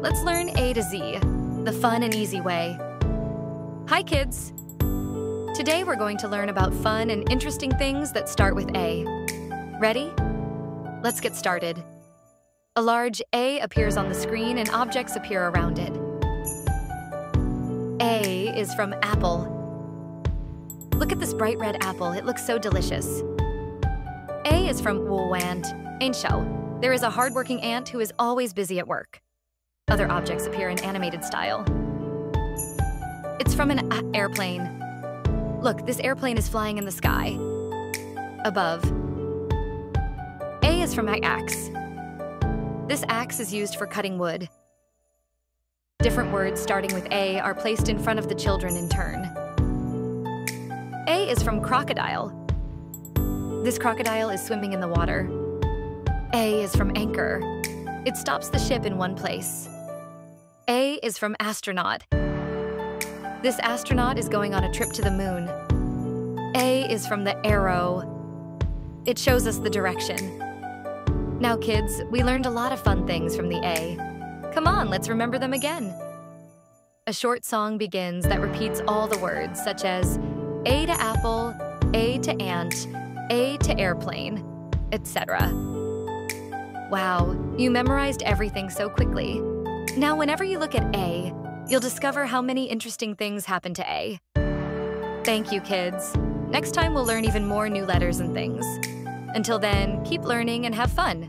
Let's learn A to Z, the fun and easy way. Hi, kids! Today we're going to learn about fun and interesting things that start with A. Ready? Let's get started. A large A appears on the screen and objects appear around it. A is from apple. Look at this bright red apple, it looks so delicious. A is from ant, show. There is a hardworking ant who is always busy at work. Other objects appear in animated style. It's from an airplane. Look, this airplane is flying in the sky. Above. A is from axe. This axe is used for cutting wood. Different words starting with A are placed in front of the children in turn. A is from crocodile. This crocodile is swimming in the water. A is from anchor. It stops the ship in one place. A is from astronaut. This astronaut is going on a trip to the moon. A is from the arrow. It shows us the direction. Now, kids, we learned a lot of fun things from the A. Come on, let's remember them again. A short song begins that repeats all the words, such as A to apple, A to ant, A to airplane, etc. Wow, you memorized everything so quickly. Now, whenever you look at A, you'll discover how many interesting things happen to A. Thank you, kids. Next time we'll learn even more new letters and things. Until then, keep learning and have fun.